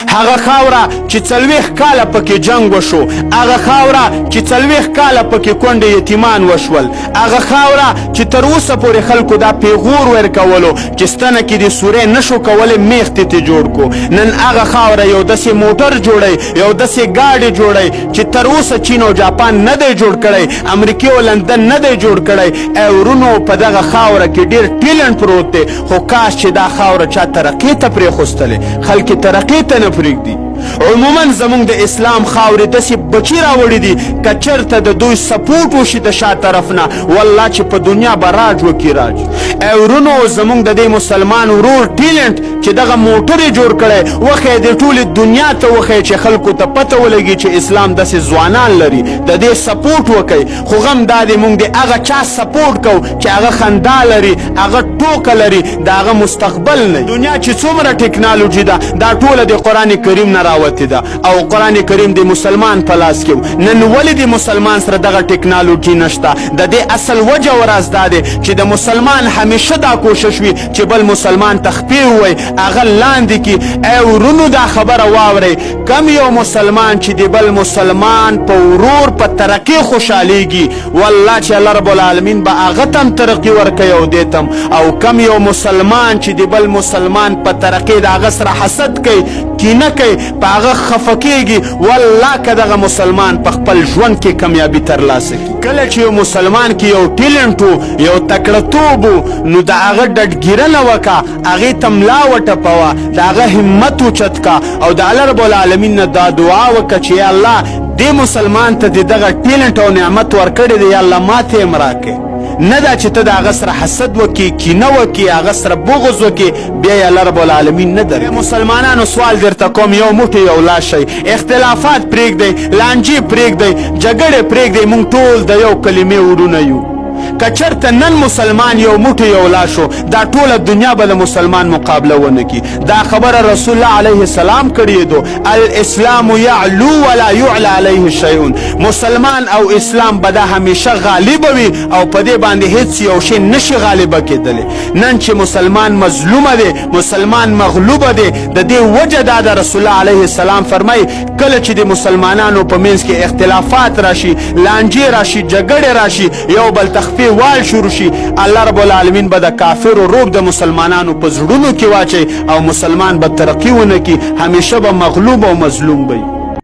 هغه خاوره چې 40 کاله پکې جنگ وشو، هغه خاوره چې 40 کاله پکې کونډې یتیمان وشول، هغه خاوره چې تر اوسه پورې خلکو دا پیغور ورکولو چې ستنه کې د سورې نشو کولی میخ ته جوړ کو. نن هغه خاوره یو داسې موټر جوړی، یو داسې ګاډي جوړی چې تر اوسه چین او جاپان نه دی جوړ کړی، امریکې او لندن نه دی جوړ کړی. ای ورونو په دغه خاوره کې ډېر ټیلنټ پروت دی، خو کاش چې دا خاوره چا ترقۍ ته پرېښوستلې، خلک یې ترقۍ ته نه پرېږدي. عموما زمونږ د اسلام خاورې داسې بچي راوړي دي که چېرته د دوی سپورټ وشي د شا طرف نه، والله چې په دنیا به راج وکړي راج. ای ورونو زمونږ د دې مسلمان ورور ټیلنټ چې دغه موټر یې جوړ کړی، وښیه د ټولې دنیا ته وښیه چې خلکو ته پته ولګي چې اسلام داسې ځوانان لري، د دې سپورټ وکئ. خو غم دا دی مونږ د هغه چا سپورټ کوو چې هغه خندا لري، هغه ټوکه لري، د هغه مستقبل نه. دنیا چې څومره ټکنالوژي ده دا ټوله د قرآن کریم نه راوتې ده او قرآن کریم د مسلمان په لاس کې. نن ولې د مسلمان سره دغه ټکنالوژي نشته؟ د دې اصل وجه او راز دا دی چې د مسلمان همیشه دا کوشش وي چې بل مسلمان ته خپې ووایي، هغه لاندې کړي. ای ورونو دا خبره واورئ، کم یو مسلمان چې د بل مسلمان په ورور په ترقۍ خوشحالیږي، والله چې الله رب العالمین به هغه ته هم ترقي ورکوي او دې ته هم. او کم یو مسلمان چې د بل مسلمان په ترقۍ د هغه سره حسد کوي، کینه کوي، په هغه خفه کېږي، والله که دغه مسلمان په خپل ژوند کې کامیابي ترلاسه کړي. کله چې یو مسلمان کې یو ټیلنټ و، یو تکړهتوب و، نو د هغه ډډګیرنه وکړه، هغې ته ملا وټپوه، د هغه همت اوچت کړه او د الله رب العالمین نه دا دعا وکړه چې یا الله دې مسلمان ته د دغه ټیلنټ او نعمت ورکړی دی، یا الله ماته یې هم راکړې. نه دا چې ته د هغه سره حسد وکړي، کینه وکړي، هغه سره بغض وکړي، بیا یې الله رب العالمین نه درکړي. مسلمانانو سوال درته کوم، یو موټی یو لاس شئ، اختلافات پرېږدئ، لانجې پرېږدئ، جګړې پرېږدئ، موږ ټول د یو کلمې وروڼه یو. که چېرته نن مسلمان یو موټی یو لاس شو، دا ټوله دنیا به د مسلمان مقابله ونه کړي. دا خبره رسول الله علیه السلام کړې ده، الاسلام یعلو ولا یعلى علیه شیء. مسلمان او اسلام به دا همیشه غالبه وي او په دې باندې هیڅ یو شی نشي غالبه کېدلی. نن چې مسلمان مظلومه دی، مسلمان مغلوبه دی، د دې وجه دا د رسول الله علیه السلام فرمایي کله چې د مسلمانانو په منځ کې اختلافات راشي، لانجې راشي، جګړې راشي، یو بل تخفي وال شروع شي، الله رب العالمین به د کافر و روب د مسلمانانو په زړونو کې واچي او مسلمان به ترقي ونه کړي، همیشه به مغلوب او مظلوم وي.